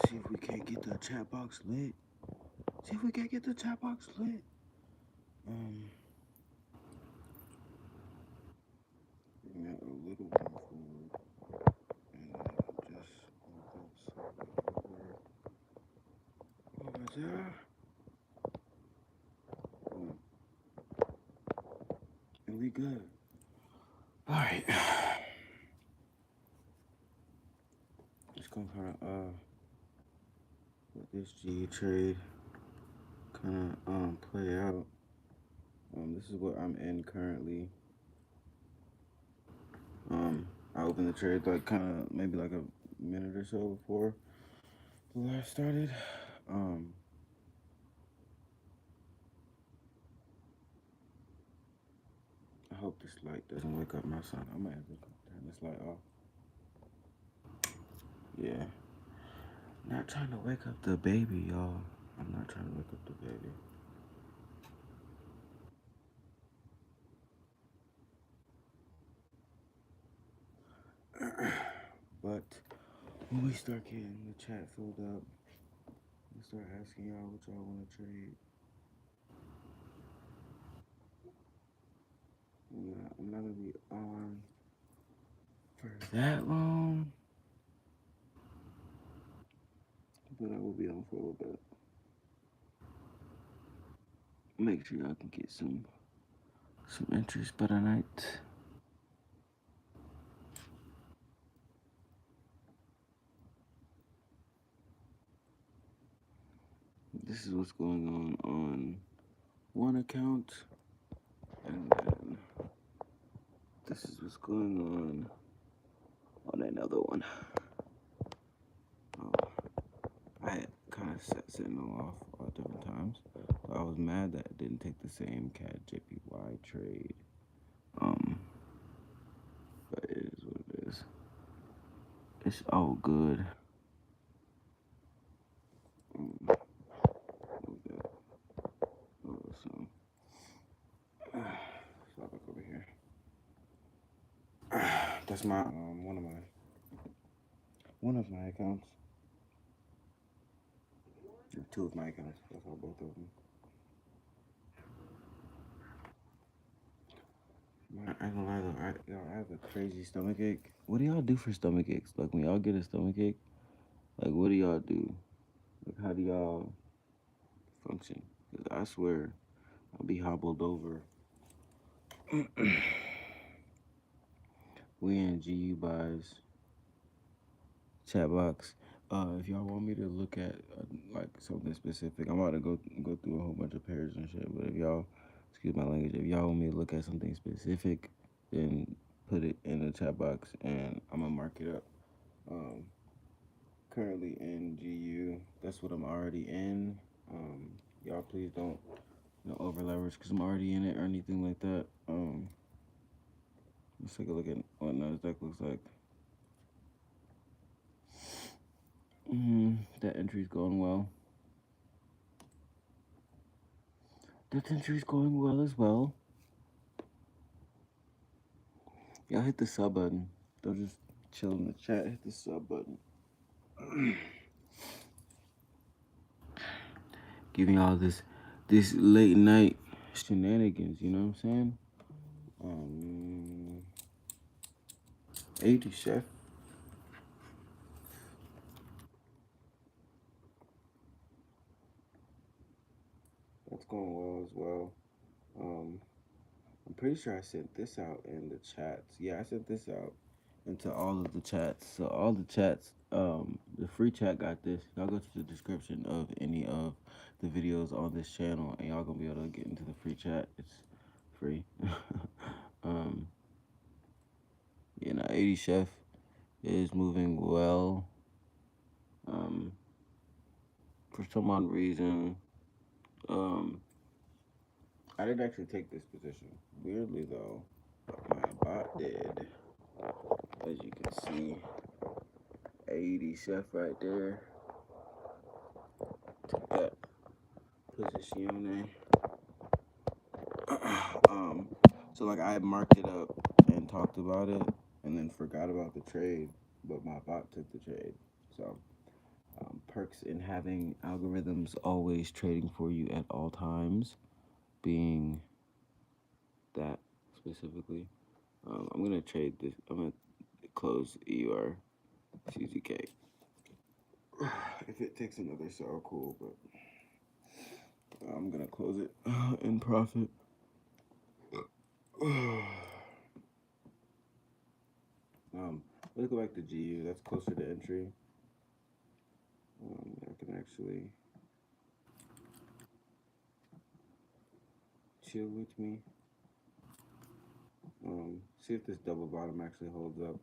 See if we can't get the chat box lit. See if we can't get the chat box lit. Bring that a little more forward. And then just over there. Boom. And we good. Alright. Just gonna kinda let this G trade kinda play out. This is what I'm in currently. I opened the trade like kinda maybe like a minute or so before the live started. I hope this light doesn't wake up my son. I might have to turn this light off. Yeah. Not trying to wake up the baby, y'all. I'm not trying to wake up the baby. But when we start getting the chat filled up, we start asking y'all what y'all want to trade. Yeah, I'm not gonna be on for that long, but I will be on for a little bit. Make sure y'all can get some interest by the night. This is what's going on one account, and then this is what's going on another one. I had kind of set Sentinel off all different times. So I was mad that it didn't take the same CAD JPY trade. But it is what it is. It's all good. Slide back over here. That's my one of my accounts. Two of my accounts. That's all both of them. I ain't gonna lie though, I have a crazy stomach ache. What do y'all do for stomach aches? Like when y'all get a stomach ache, like what do y'all do? Like how do y'all function? Cause I swear, I'll be hobbled over. We in GU buys chat box. If y'all want me to look at like something specific, I'm about to go through a whole bunch of pairs and shit. But if y'all, excuse my language, if y'all want me to look at something specific, then put it in the chat box and I'm gonna mark it up. Currently in GU, that's what I'm already in. Y'all please don't over leverage because I'm already in it or anything like that. Let's take a look at what Nasdaq looks like. That entry's going well. That entry's going well as well. Y'all hit the sub button. Don't just chill in the chat. Hit the sub button. Giving y'all this late night shenanigans. You know what I'm saying? 80 chef. That's going well as well. I'm pretty sure I sent this out in the chats. Yeah, I sent this out into all of the chats. So all the chats, the free chat got this. Y'all go to the description of any of the videos on this channel and y'all gonna be able to get into the free chat. It's free. Yeah, now 80 chef is moving well. For some odd reason, I didn't actually take this position. Weirdly though, my bot did. As you can see, 80 chef right there. Took that position. So like I marked it up and talked about it and then forgot about the trade, but my bot took the trade. So Perks in having algorithms always trading for you at all times, being that specifically. I'm gonna trade this. I'm gonna close EUR CZK. If it takes another sell, cool, but I'm gonna close it in profit. Let's go back to GU. That's closer to entry. I can actually chill with me. See if this double bottom actually holds up.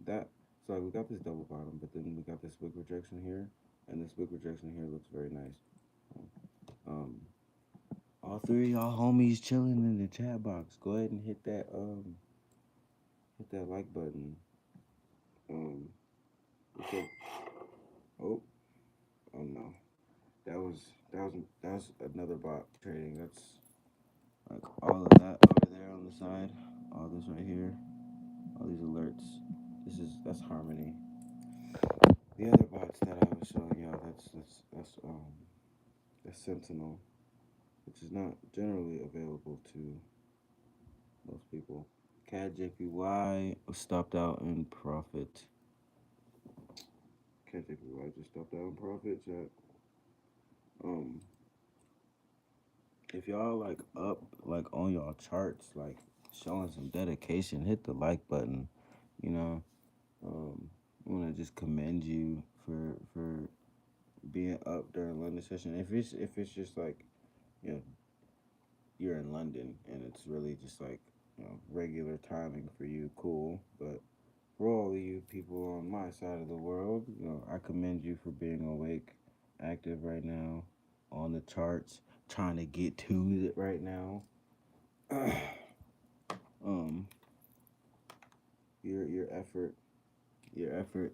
That so we got this double bottom, but then we got this wick rejection here, and this wick rejection here looks very nice. Um, all three of y'all homies chilling in the chat box. Go ahead and hit that like button. Um, okay. Oh, oh no, that was another bot trading. That's like all of that over there on the side, all this right here, all these alerts. That's Harmony. The other bots that I was showing y'all, that's Sentinel, which is not generally available to most people. CAD JPY stopped out in profit. CAD JPY just stopped out in profit, chat. Um, if y'all like up like on y'all charts, like showing some dedication, hit the like button. You know, I want to just commend you for being up during London session. If it's just like, you know, you're in London and it's really just like, regular timing for you, cool. But for all of you people on my side of the world, I commend you for being awake, active right now, on the charts, trying to get to it right now. um, your effort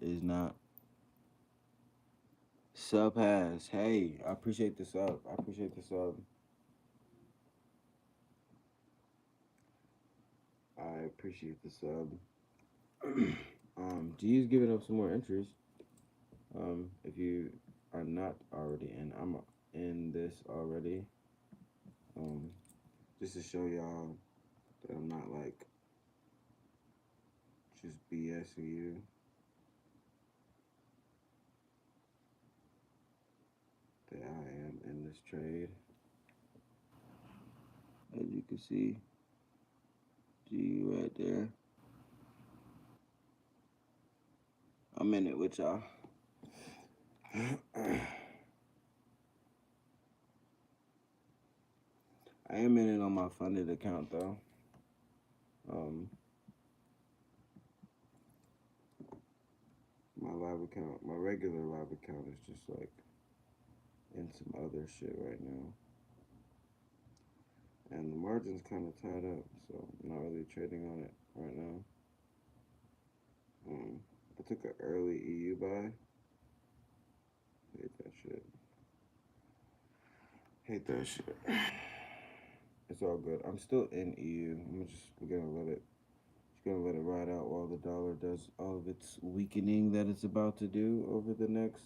is not sub has. Hey, I appreciate the sub. I appreciate the sub. I appreciate the sub. G's giving up some more entries. If you are not already in, I'm in this already. Um, just to show y'all that I'm not like just BSing you. That I am in this trade. As you can see, G right there. I'm in it with y'all. I am in it on my funded account though. Um, my live account, my regular live account is just like in some other shit right now. And the margin's kind of tied up, so I'm not really trading on it right now. I took an early EU buy. Hate that shit. Hate that shit. It's all good. I'm still in EU. We're gonna let it. Just gonna let it ride out while the dollar does all of its weakening that it's about to do over the next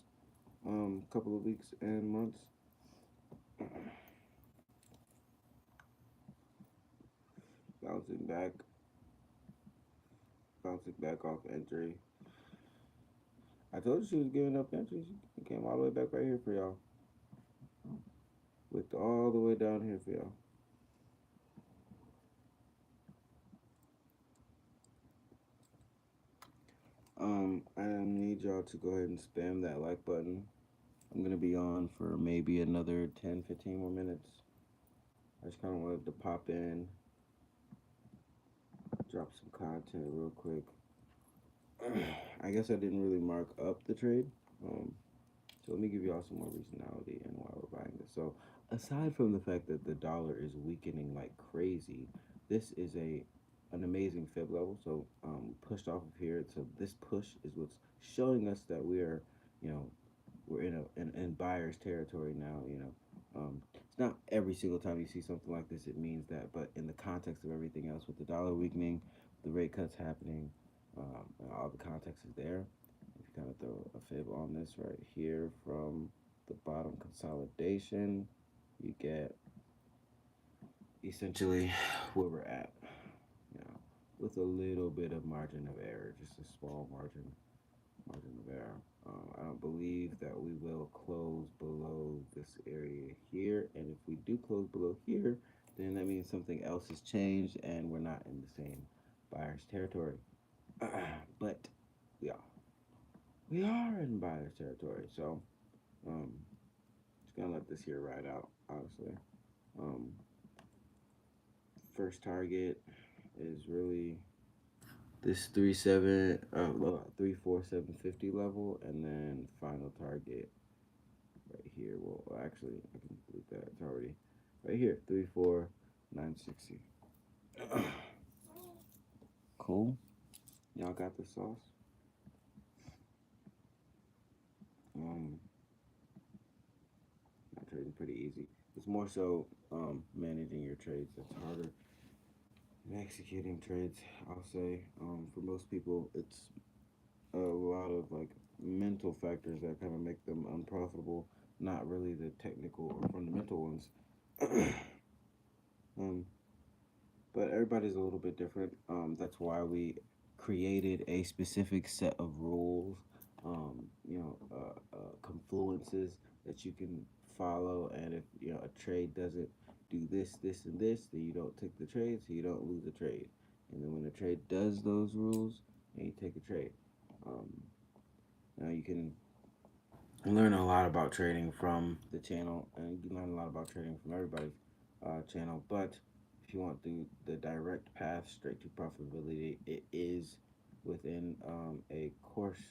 couple of weeks and months. Bouncing back, bouncing back off entry. I told you she was giving up entries. She came all the way back right here for y'all. With all the way down here for y'all. I need y'all to go ahead and spam that like button. I'm gonna be on for maybe another 10, 15 more minutes. I just kind of wanted to pop in, drop some content real quick. I guess I didn't really mark up the trade. So let me give y'all some more reasonality and why we're buying this. So aside from the fact that the dollar is weakening like crazy, this is an amazing fib level. So pushed off of here. So this push is what's showing us that we are, you know, we're in buyer's territory now. It's not every single time you see something like this it means that, but in the context of everything else, with the dollar weakening, the rate cuts happening, all the context is there. kind of throw a fib on this right here from the bottom consolidation, you get essentially where we're at, you know, with a little bit of margin of error, just a small margin of error. I don't believe that we will close below this area here, and if we do close below here, then that means something else has changed and we're not in the same buyer's territory. But we are. We are in buyer's territory, so um, just gonna let this here ride out, honestly. Um, First target is really this 34750 level, and then final target right here. Well, actually, I can delete that. It's already right here, 34960. Cool. Y'all got the sauce. Um, Not trading pretty easy. It's more so managing your trades that's harder than executing trades. I'll say for most people, it's a lot of like mental factors that kind of make them unprofitable, not really the technical or fundamental ones. um, but everybody's a little bit different. That's why we created a specific set of rules, confluences that you can follow. And if a trade doesn't do this, this, and this, then you don't take the trade, so you don't lose the trade. And then when the trade does those rules, then you take a trade. Um, Now you can learn a lot about trading from the channel, and you can learn a lot about trading from everybody's channel. But if you want the direct path straight to profitability, it is within a course,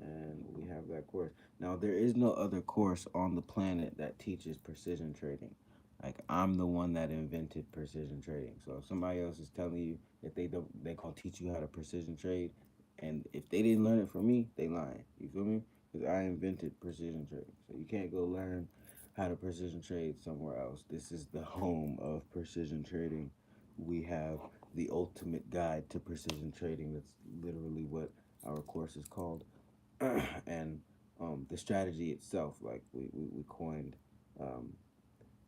and we have that course. Now there is no other course on the planet that teaches precision trading. Like I'm the one that invented precision trading. So if somebody else is telling you that they gonna teach you how to precision trade, and if they didn't learn it from me, they lying. You feel me? Because I invented precision trading. So you can't go learn how to precision trade somewhere else. This is the home of precision trading. We have the ultimate guide to precision trading. That's literally what our course is called. And the strategy itself, like we coined um,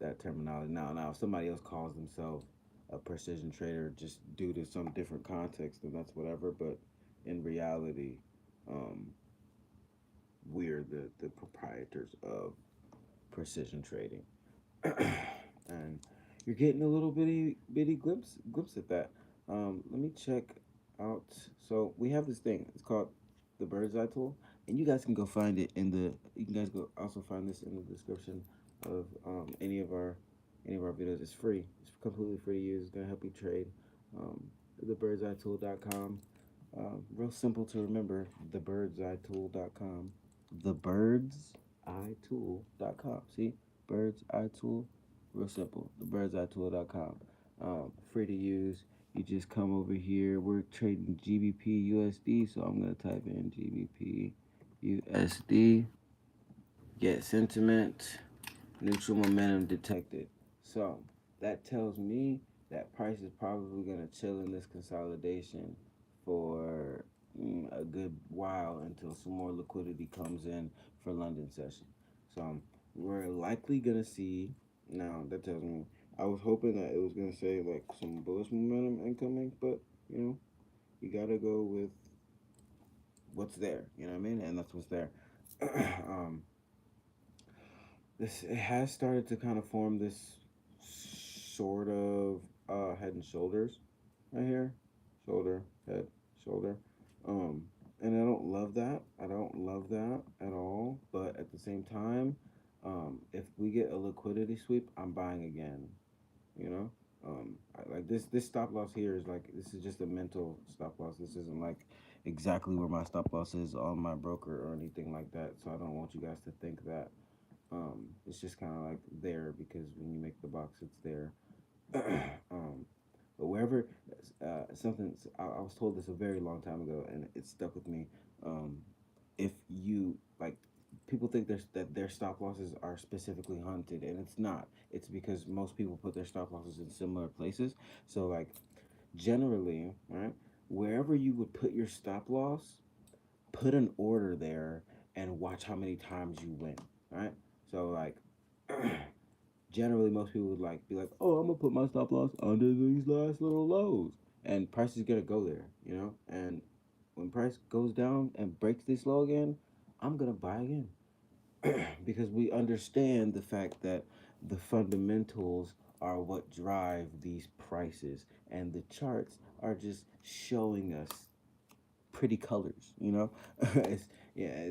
that terminology. Now, if somebody else calls themselves a precision trader just due to some different context, then that's whatever. But in reality, um, we're the proprietors of precision trading. And you're getting a little bitty glimpse at that. Let me check out. So we have this thing. It's called the bird's eye tool, and you guys can go find it in the. You can guys go also find this in the description of any of our videos. It's free. It's completely free to use. It's gonna help you trade. Um, thebirdseyetool.com. Real simple to remember. Thebirdseyetool.com. Thebirdseyetool.com. See, Bird's Eye Tool. Real simple. Thebirdseyetool.com. Free to use. You just come over here. We're trading GBP USD, so I'm gonna type in GBP USD. Get sentiment. Neutral momentum detected. So that tells me that price is probably gonna chill in this consolidation for a good while until some more liquidity comes in for London session. So we're likely gonna see. Now that tells me I was hoping that it was gonna say like some bullish momentum incoming, but you gotta go with what's there. You know what I mean? And that's what's there. um, this it has started to kind of form this sort of head and shoulders right here, shoulder, head, shoulder. Um, and I don't love that. I don't love that at all. But at the same time, if we get a liquidity sweep, I'm buying again. You know, like this stop loss here is like this is just a mental stop loss. This isn't like exactly where my stop loss is on my broker or anything like that. So I don't want you guys to think that it's just kind of like there because when you make the box, it's there. But wherever something, I was told this a very long time ago, and it stuck with me. If you like, people think that their stop losses are specifically hunted, and it's not. It's because most people put their stop losses in similar places. So like generally, right, wherever you would put your stop loss, put an order there and watch how many times you win, right? So like generally most people would like be like, oh, I'm gonna put my stop loss under these last little lows, and price is gonna go there, you know. And when price goes down and breaks this low again, I'm gonna buy again because we understand the fact that the fundamentals are what drive these prices, and the charts are just showing us pretty colors, you know. It's, yeah,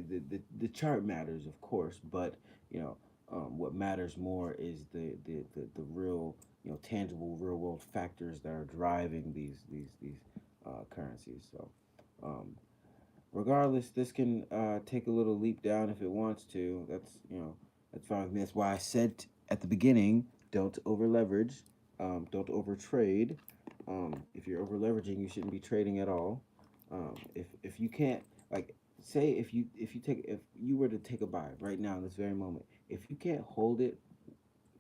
the chart matters, of course, but you know, what matters more is the real, you know, tangible real world factors that are driving these currencies. So um, regardless, this can take a little leap down if it wants to. That's, you know, that's fine with me. That's why I said at the beginning, don't over leverage, don't over trade. If you're over leveraging, you shouldn't be trading at all. If you can't, like, say if you were to take a buy right now in this very moment, if you can't hold it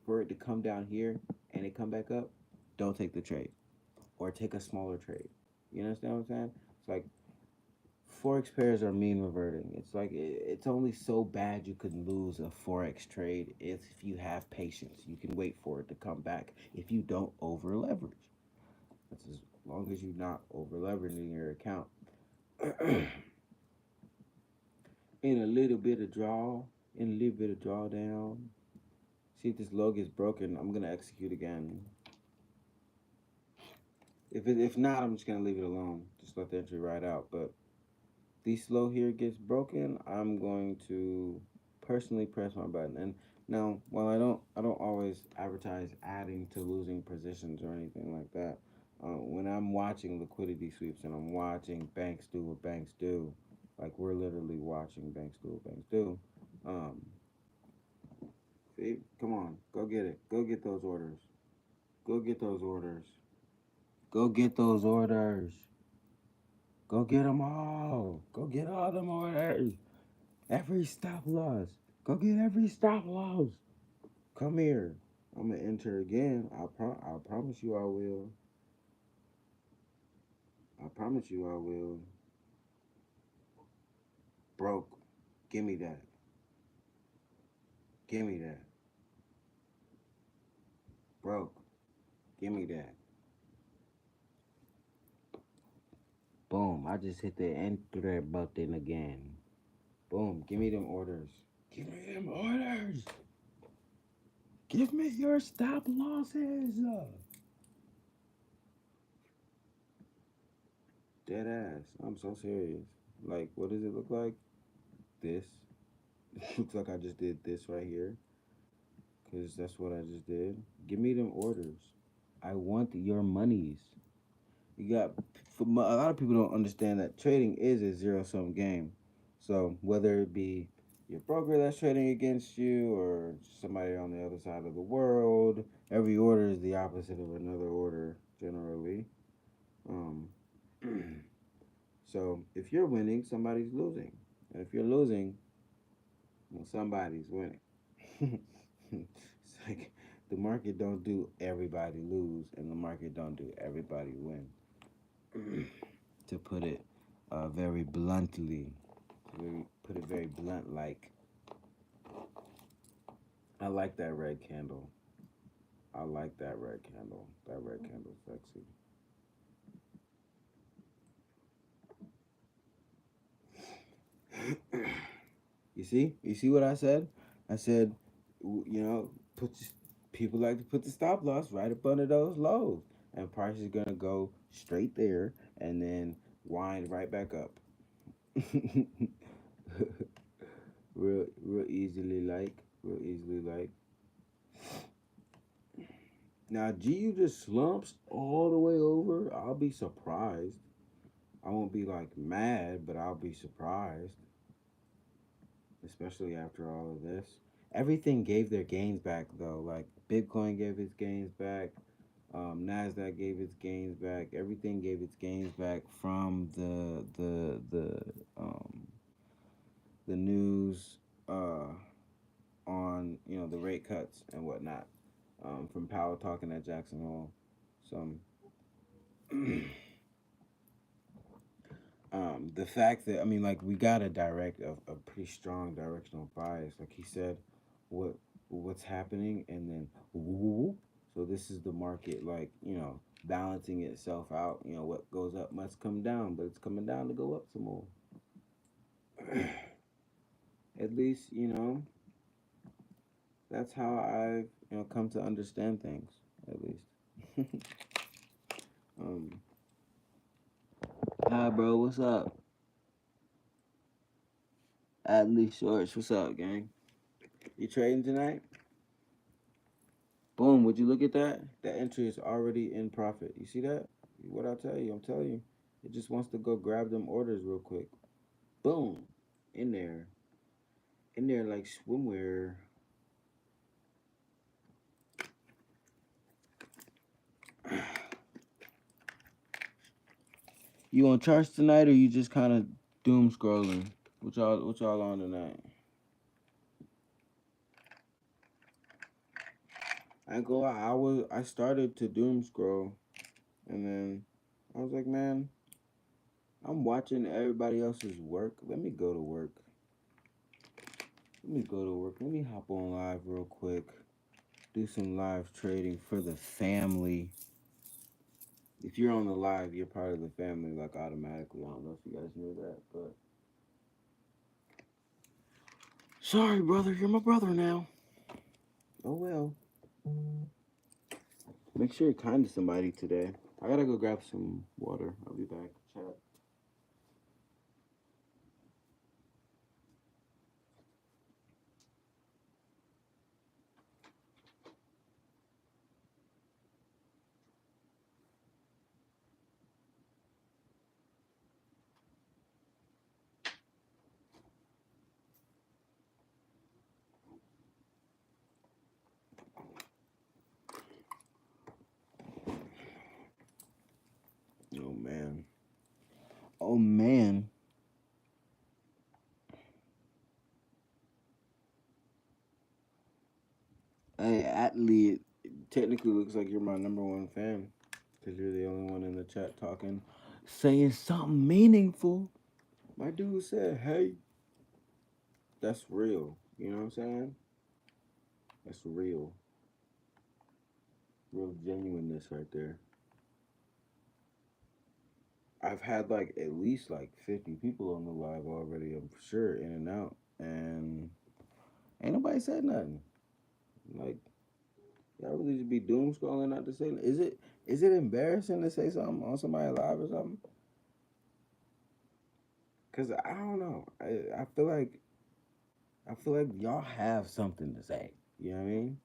for it to come down here and it come back up, don't take the trade or take a smaller trade. You understand what I'm saying? It's like forex pairs are mean reverting. It's like it's only so bad you could lose a forex trade if you have patience. You can wait for it to come back if you don't over leverage. That's as long as you're not over leveraging your account. In a little bit of draw, in a little bit of drawdown. See if this low gets broken. I'm gonna execute again. If not, I'm just gonna leave it alone. Just let the entry ride out. But this low here gets broken, I'm going to personally press my button. And now, while I don't always advertise adding to losing positions or anything like that. When I'm watching liquidity sweeps and I'm watching banks do what banks do, like we're literally watching banks do what banks do. Um, See, come on, go get it. Go get those orders. Go get those orders. Go get those orders. Go get them all. Go get all them orders. Every stop loss. Go get every stop loss. Come here. I'm gonna enter again. I promise you I will. I promise you I will. Broke. Give me that. Give me that. Broke. Give me that. Boom. I just hit the enter button again. Boom. Give me them orders. Give me them orders. Give me your stop losses. Dead ass. I'm so serious. Like, what does it look like? This. Looks like I just did this right here. Because that's what I just did. Give me them orders. I want your monies. You got. A lot of people don't understand that trading is a zero sum game. So, whether it be your broker that's trading against you or somebody on the other side of the world, every order is the opposite of another order, generally. Um, So if you're winning, somebody's losing. And if you're losing, well, somebody's winning. It's like the market don't do everybody lose, and the market don't do everybody win. To put it very bluntly, put it very blunt like, I like that red candle. I like that red candle. That red candle's sexy. You see what I said? I said, you know, people like to put the stop loss right up under those lows, and price is gonna go straight there and then wind right back up. Real easily like. Now GU just slumps all the way over. I'll be surprised. I won't be like mad, but I'll be surprised, especially after all of this. Everything gave their gains back though. Like Bitcoin gave its gains back. Nasdaq gave its gains back. Everything gave its gains back from the news on, you know, the rate cuts and whatnot, from Powell talking at Jackson Hole. So The fact that, I mean, like, we got a pretty strong directional bias, like he said, what what's happening, and then woo. So this is the market, like, balancing itself out. What goes up must come down, but it's coming down to go up some more. At least, that's how I've come to understand things. At least. um, Hi, bro. What's up? Adley Shorts. What's up, gang? You trading tonight? Boom. Would you look at that? That entry is already in profit. You see that? What I tell you? I'm telling you. It just wants to go grab them orders real quick. Boom. In there. In there like swimwear. You on charts tonight, or you just kind of doom scrolling? What y'all on tonight? I ain't gonna lie, I started to doom scroll, and then I was like, man, I'm watching everybody else's work. Let me go to work. Let me go to work. Let me hop on live real quick. Do some live trading for the family. If you're on the live, you're part of the family, like, automatically. I don't know if you guys knew that, but sorry, brother, you're my brother now. Oh well. Make sure you're kind to somebody today. I gotta go grab some water. I'll be back. Chat. Oh man. Oh man. Hey, Atlee, it technically looks like you're my number one fan because you're the only one in the chat talking, saying something meaningful. My dude said, "Hey, that's real." You know what I'm saying? That's real, real genuineness right there. I've had like at least like 50 people on the live already. I'm sure in and out, and ain't nobody said nothing. Like, y'all really just be doom scrolling not to say. Is it embarrassing to say something on somebody live or something? Cause I don't know. I feel like y'all have something to say. You know what I mean?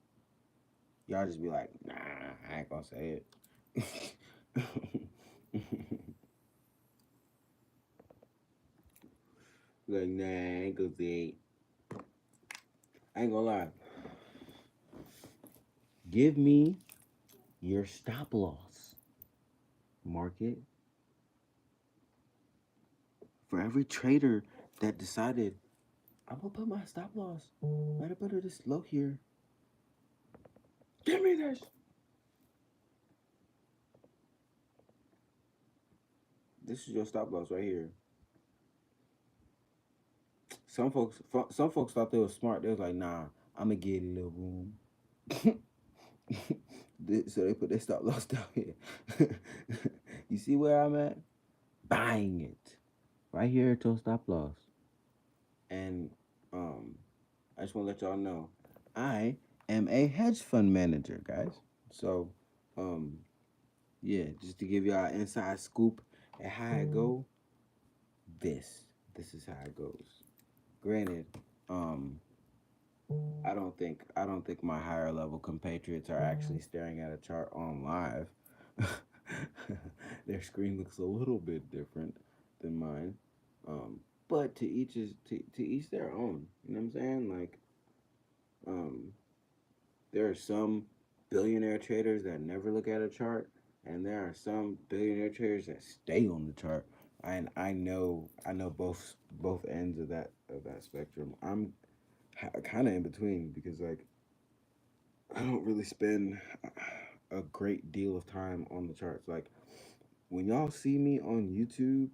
Y'all just be like, nah, I ain't gonna say it. Like, nah, I ain't gonna say it. I ain't gonna lie. Give me your stop loss market for every trader that decided I'm gonna put my stop loss right up under this low here. Give me this. This is your stop loss right here. Some folks thought they was smart. They was like, nah, I'm gonna get a little room. So they put their stop loss down here. You see where I'm at? Buying it right here at your stop loss. And um, I just want to let y'all know, I am a hedge fund manager, guys. So, um, yeah, just to give y'all an inside scoop at how it go. This, this is how it goes. Granted, um, I don't think my higher level compatriots are actually staring at a chart on live. Their screen looks a little bit different than mine. But to each their own. You know what I'm saying? Like, um, there are some billionaire traders that never look at a chart, and there are some billionaire traders that stay on the chart. And I know both ends of that spectrum. I'm kind of in between because, like, I don't really spend a great deal of time on the charts. Like, when y'all see me on YouTube,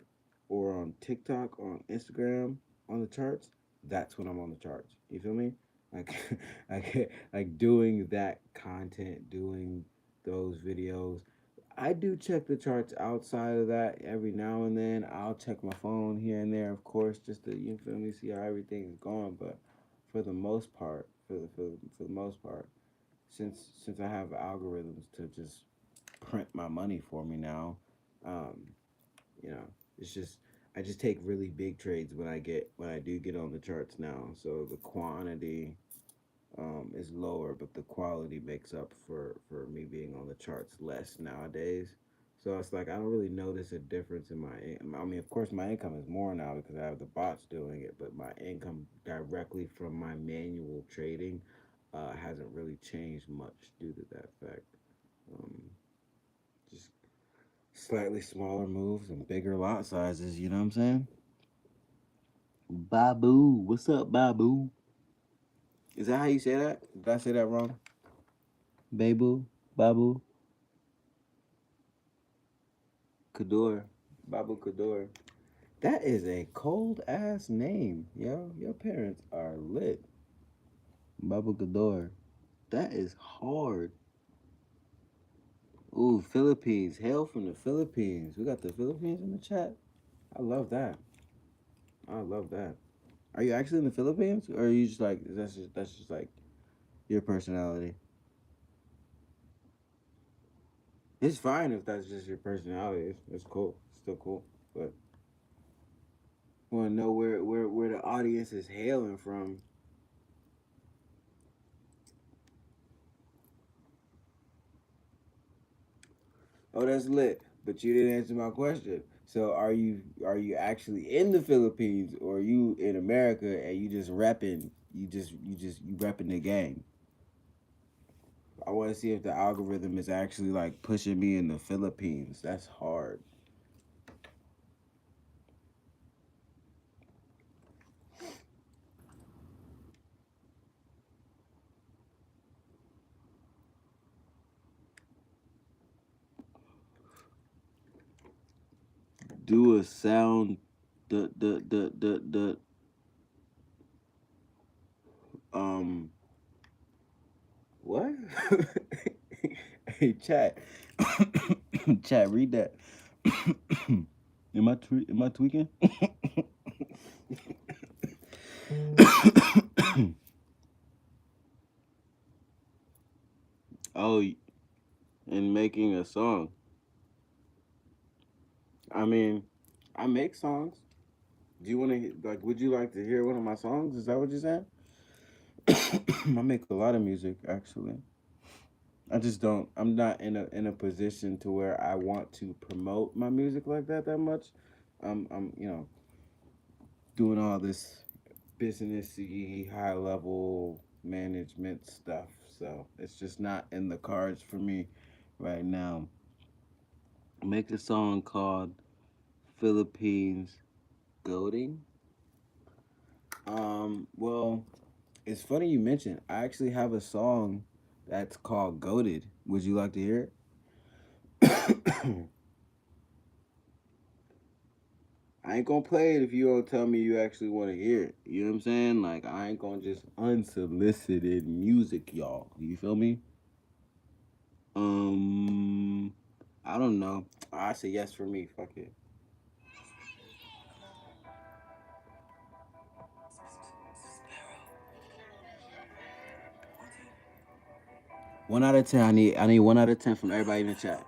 or on TikTok, on Instagram, on the charts, that's when I'm on the charts. You feel me? Like, like doing that content, doing those videos. I do check the charts outside of that every now and then. I'll check my phone here and there, of course, just to you feel me, see how everything's going. But for the most part, for the most part, since I have algorithms to just print my money for me now, um, you know, it's just I just take really big trades when I do get on the charts now. So the quantity is lower, but the quality makes up for me being on the charts less nowadays. So it's like I don't really notice a difference in I mean, of course, my income is more now because I have the bots doing it, but my income directly from my manual trading hasn't really changed much due to that fact. Um, just slightly smaller moves and bigger lot sizes. You know what I'm saying? Babu, what's up, Babu? Is that how you say that? Did I say that wrong? Babu, Babu, Kador, Babu Kador. That is a cold ass name, yo. Your parents are lit. Babu Kador. That is hard. Ooh, Philippines. Hail from the Philippines. We got the Philippines in the chat. I love that. I love that. Are you actually in the Philippines, or are you just like that's just like your personality? It's fine if that's just your personality. It's cool. It's still cool. But want to know where the audience is hailing from. Oh, that's lit. But you didn't answer my question. So are you actually in the Philippines, or are you in America and you just repping? You repping the gang. I want to see if the algorithm is actually like pushing me in the Philippines. That's hard. Do a sound. The what? Hey, chat. Chat, read that. Am I tweaking? Oh, and making a song. I mean, I make songs. Do you want to like? Would you like to hear one of my songs? Is that what you're saying? I make a lot of music actually. I just don't. I'm not in a position to where I want to promote my music like that much. I'm doing all this businessy high level management stuff. So it's just not in the cards for me right now. Make a song called Philippines Goading. Well, it's funny you mentioned. I actually have a song that's called Goaded. Would you like to hear it? I ain't gonna play it if you don't tell me you actually want to hear it. You know what I'm saying? Like I ain't gonna just unsolicited music, y'all. You feel me? Um, I don't know. I say yes for me. Fuck it. 1 out of 10. I need 1 out of 10 from everybody in the chat.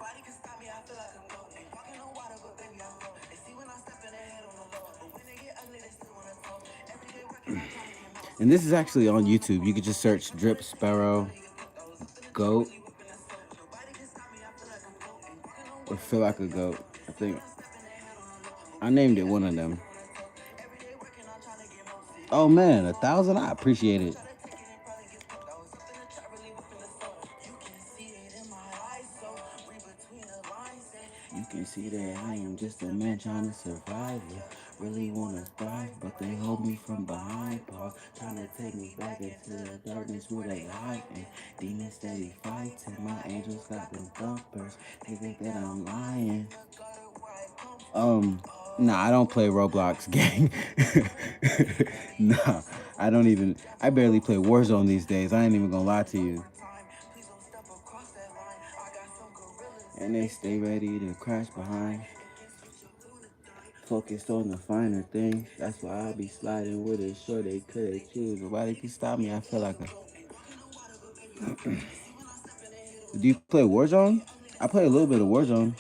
And this is actually on YouTube. You could just search Drip Sparrow Goat or Feel Like a Goat. I think I named it one of them. Oh man, 1,000. I appreciate it. You can see that I am just a man trying to survive. Yeah. Really wanna thrive, but they hold me from behind. Paul trying to take me back into the darkness where they hide. And demons steady fighting. My angels got them thumpers. They think that I'm lying. Um, Nah, I don't play Roblox, gang. Nah, I don't even. I barely play Warzone these days. I ain't even gonna lie to you. And they stay ready to crash behind. Focused on the finer things. That's why I be sliding with it. Sure they could choose. Nobody can stop me. I feel like a. Do you play Warzone? I play a little bit of Warzone.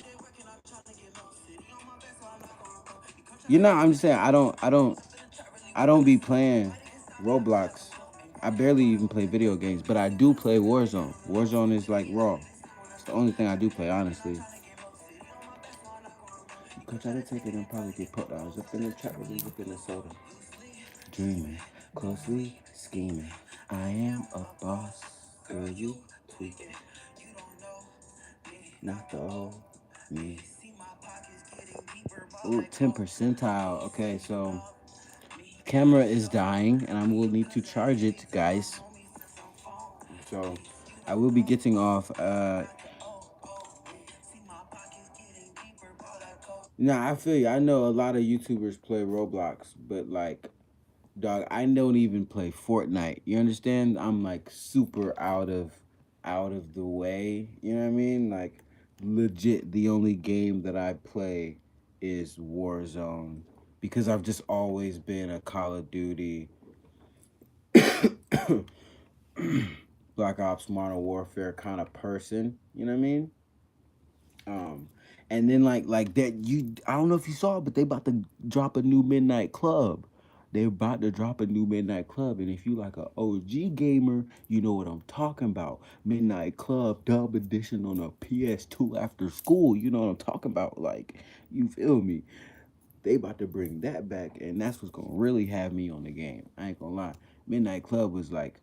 You know, I'm just saying. I don't be playing Roblox. I barely even play video games, but I do play Warzone. Warzone is like raw. It's the only thing I do play, honestly. You could try to take it and probably get put down. Up in the trap, leave up in the soda. Dreaming, closely scheming. I am a boss. Girl, you tweaking. Not the old me. Ooh, 10 percentile. Okay, so camera is dying and I will need to charge it, guys. So I will be getting off. Nah, I feel you. I know a lot of YouTubers play Roblox, but like, dog, I don't even play Fortnite. You understand? I'm like super out of the way. You know what I mean? Like, legit, the only game that I play is Warzone because I've just always been a Call of Duty, Black Ops, Modern Warfare kind of person. You know what I mean? Um, and then like that you I don't know if you saw, but they about to drop a new Midnight Club. They're about to drop a new Midnight Club, and if you like a OG gamer, you know what I'm talking about. Midnight Club Dub Edition on a PS2 after school. You know what I'm talking about. Like, you feel me? They about to bring that back, and that's what's gonna really have me on the game. I ain't gonna lie. Midnight Club was like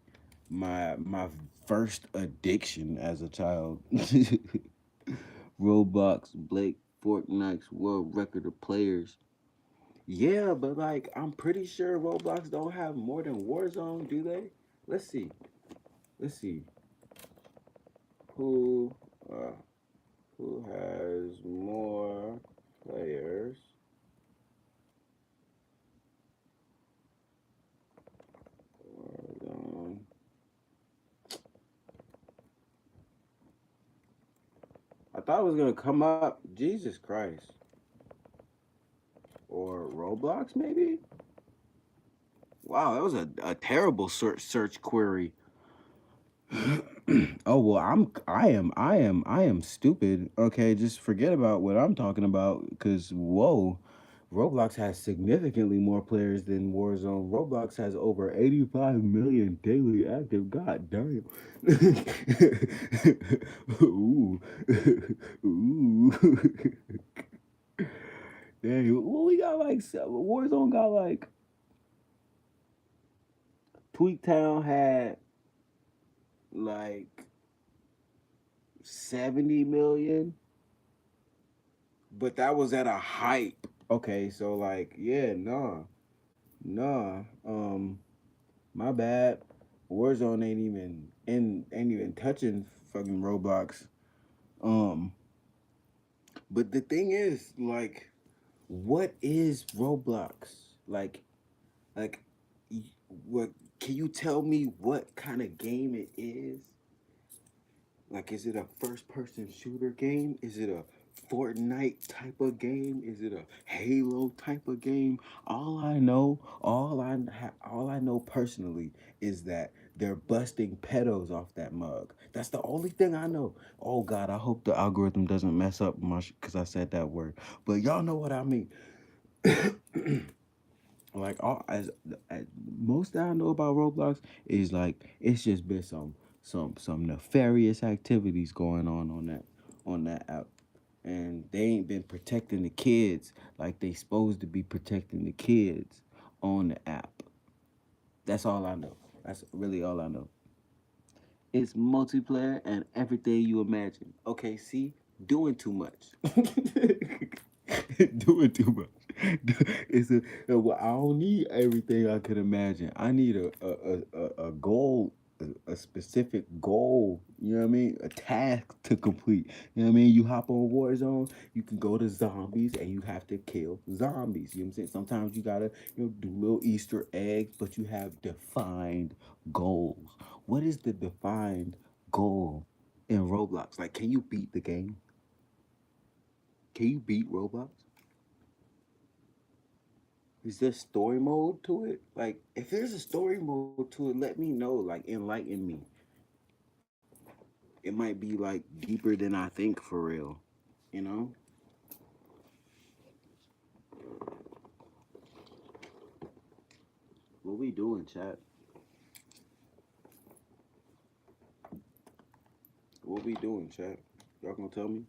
my first addiction as a child. Roblox, Blake, Fortnite's world record of players. Yeah, but like I'm pretty sure Roblox don't have more than Warzone, do they? Let's see. Let's see. Who uh who has more players? Warzone. I thought it was gonna come up. Jesus Christ. Or Roblox maybe? Wow, that was a terrible search query. Oh well, I am stupid. Okay, just forget about what I'm talking about. Cause whoa, Roblox has significantly more players than Warzone. Roblox has over 85 million daily active. God damn. Ooh, ooh. Dang, well, we got like Warzone got like Tweaktown had like 70 million, but that was at a hype. Okay, so like, yeah, nah. My bad. Warzone ain't even touching fucking Roblox. Um, but the thing is, like, what is Roblox? Like, like, what? Can you tell me what kind of game it is? Like, is it a first person shooter game? Is it a Fortnite type of game? Is it a Halo type of game? All I know personally is that they're busting pedos off that mug. That's the only thing I know. Oh God, I hope the algorithm doesn't mess up much because I said that word. But y'all know what I mean. Like all as most that I know about Roblox is like it's just been some nefarious activities going on that app, and they ain't been protecting the kids like they supposed to be protecting the kids on the app. That's all I know. That's really all I know. It's multiplayer and everything you imagine. Okay, see, doing too much. Doing too much. It's a well, I don't need everything I could imagine. I need a goal. a specific goal. You know what I mean? A task to complete. You know what I mean? You hop on Warzone, you can go to zombies, and you have to kill zombies. You know what I'm saying? Sometimes you gotta do little Easter eggs, but you have defined goals. What is the defined goal in Roblox? Like, can you beat the game? Can you beat Roblox? Is there story mode to it? Like, if there's a story mode to it, let me know. Like, enlighten me. It might be like deeper than I think for real. You know? What we doing, chat? What we doing, chat? Y'all gonna tell me?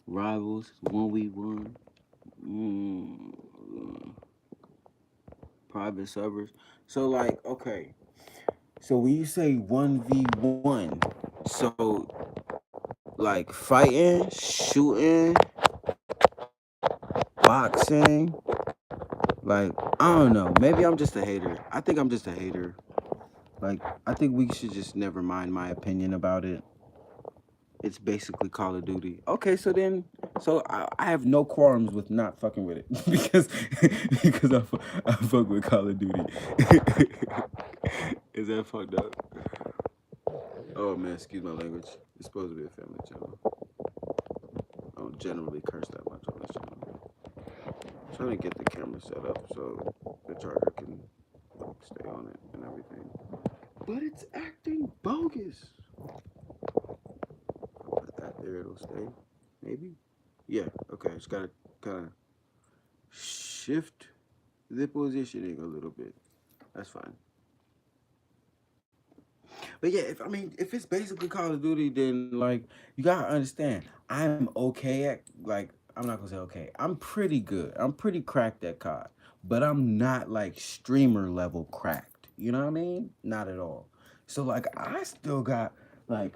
Rivals, 1v1, private servers. So like, okay. So when you say 1v1, so like fighting, shooting, boxing, like I don't know. Maybe I'm just a hater. I think I'm just a hater. Like I think we should just never mind my opinion about it. It's basically Call of Duty. Okay, so then, so I have no qualms with not fucking with it because I fuck with Call of Duty. Is that fucked up? Oh man, excuse my language. It's supposed to be a family channel. I don't generally curse that much on this channel. I'm trying to get the camera set up so the charger can stay on it and everything. But it's acting bogus. I'll put that there, it'll stay. Maybe? Yeah, okay. Just gotta kind of shift the positioning a little bit. That's fine. But yeah, if it's basically Call of Duty, then like you gotta understand, I'm okay at like I'm not gonna say okay. I'm pretty good. I'm pretty cracked at COD, but I'm not like streamer level cracked. You know what I mean? Not at all. So like I still got like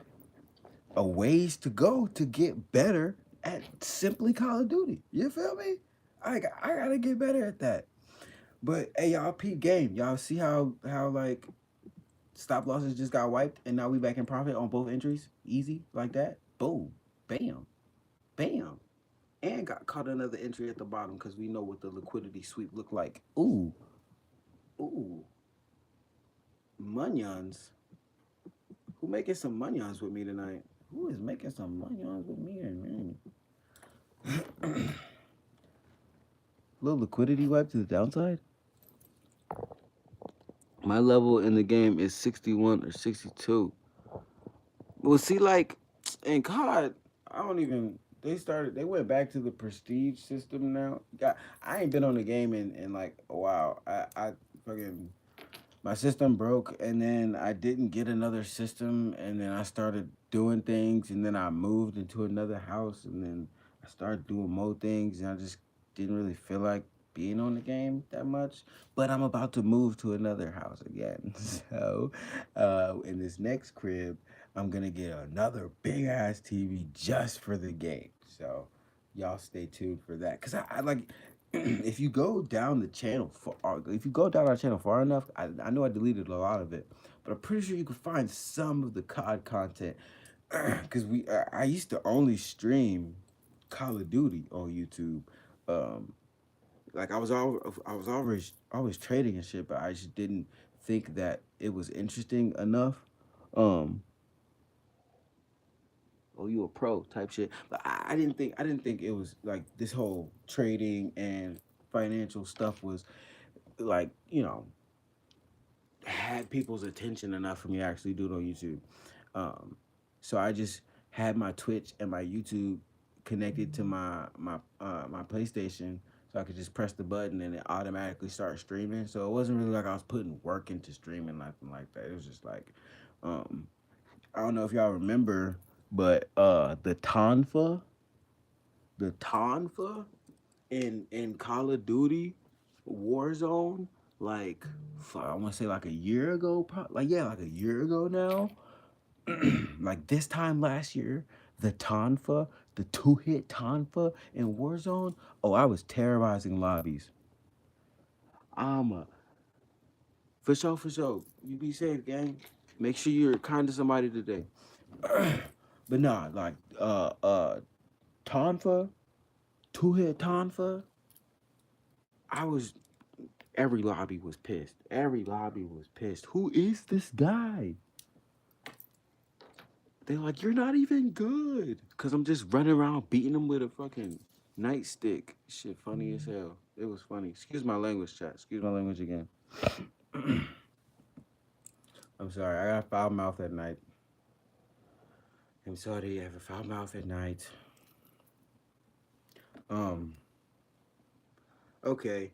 a ways to go to get better at simply Call of Duty. You feel me? I gotta get better at that. But hey, y'all peep game. Y'all see how like stop losses just got wiped and now we back in profit on both entries? Easy like that. Boom. Bam. Bam. And got caught another entry at the bottom because we know what the liquidity sweep looked like. Ooh. Ooh. Munions. Who making some munions with me tonight? Who is making some munions with me tonight? Little liquidity wipe to the downside? My level in the game is 61 or 62. Well, see, like in COD, I don't even. They went back to the prestige system now. I ain't been on the game in like a while. I fucking my system broke, and then I didn't get another system, and then I started doing things, and then I moved into another house, and then I started doing more things, and I just didn't really feel like being on the game that much. But I'm about to move to another house again, so in this next crib, I'm gonna get another big ass TV just for the game. So y'all stay tuned for that, cause I like if you go down the channel if you go down our channel far enough, I know I deleted a lot of it, but I'm pretty sure you can find some of the COD content. Because I used to only stream Call of Duty on YouTube. Um, like I was always trading and shit, but I just didn't think that it was interesting enough. Um, oh, you a pro type shit. But I didn't think it was like this whole trading and financial stuff was like had people's attention enough for me to actually do it on YouTube. Um, so I just had my Twitch and my YouTube connected to my PlayStation, so I could just press the button and it automatically start streaming. So it wasn't really like I was putting work into streaming, nothing like that. It was just like, um, I don't know if y'all remember, but the Tonfa in Call of Duty Warzone, like I want to say like a year ago, like yeah, like a year ago now. Like this time last year, the Tonfa, the two-hit Tonfa in Warzone. Oh, I was terrorizing lobbies. I'm For sure, for sure. You be safe, gang. Make sure you're kind to somebody today. But nah, like Tonfa, two hit Tonfa. I was every lobby was pissed. Every lobby was pissed. Who is this guy? They like, you're not even good. Cause I'm just running around beating them with a fucking nightstick. Shit funny as hell. It was funny. Excuse my language, chat. Excuse my language again. I'm sorry. I got foul mouth at night. I'm sorry I have a foul mouth at night. Um, okay.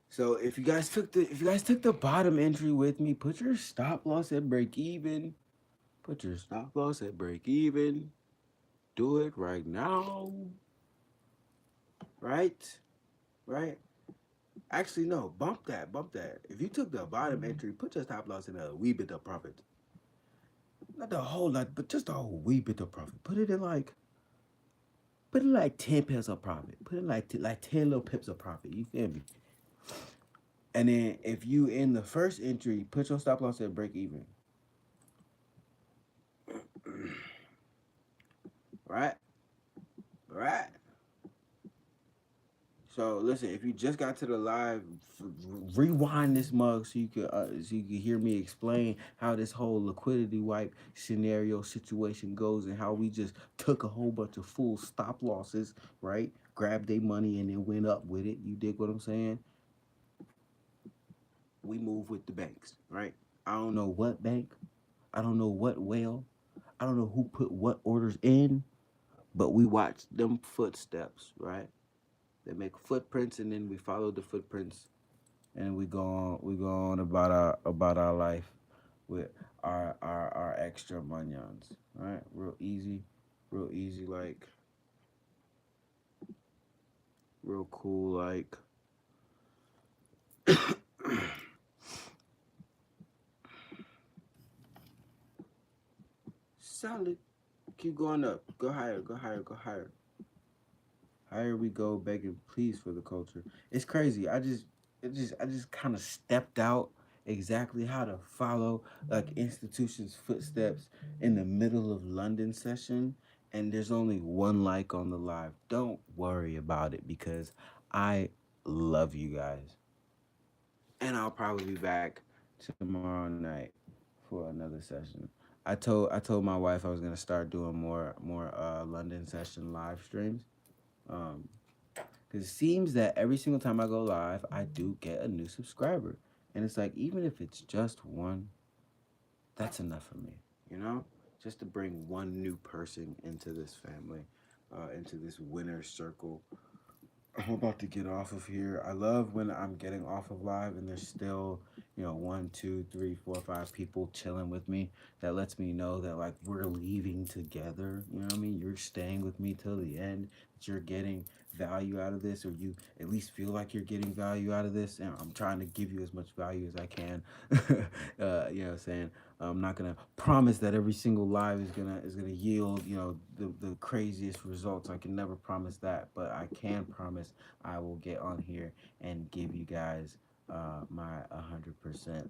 So if you guys took the bottom entry with me, put your stop loss at break even. Put your stop loss at break even. Do it right now. Right? Right? Actually, no. Bump that. Bump that. If you took the bottom entry, put your stop loss in a wee bit of profit. Not the whole lot, but just a wee bit of profit. Put in like 10 pips of profit. Put in like 10 little pips of profit. You feel me? And then if you in the first entry, put your stop loss at break even. Right? Right? So listen, if you just got to the live, rewind this mug so you could hear me explain how this whole liquidity wipe scenario situation goes and how we just took a whole bunch of full stop losses, right? Grabbed their money and then went up with it. You dig what I'm saying? We move with the banks, right? I don't know what bank, I don't know what whale, I don't know who put what orders in, but we watch them footsteps, right? They make footprints and then we follow the footprints and we go on about our life with our extra monions. Right? Real easy, like real cool, like solid. Keep going up. Go higher, go higher, go higher. Higher we go, begging please for the culture. It's crazy. I just kind of stepped out exactly how to follow like institutions' footsteps in the middle of London session, and there's only one like on the live. Don't worry about it because I love you guys, and I'll probably be back tomorrow night for another session. I told my wife I was gonna start doing more London session live streams. Um, Because it seems that every single time I go live, I do get a new subscriber. And it's like, even if it's just one, that's enough for me, you know? Just to bring one new person into this family, into this winner circle. I'm about to get off of here. I love when I'm getting off of live and there's still, one, two, three, four, five people chilling with me. That lets me know that like we're leaving together. You know what I mean? You're staying with me till the end. That you're getting value out of this, or you at least feel like you're getting value out of this. And I'm trying to give you as much value as I can. You know what I'm saying? I'm not gonna promise that every single live is gonna yield the craziest results. I can never promise that, but I can promise I will get on here and give you guys my 100%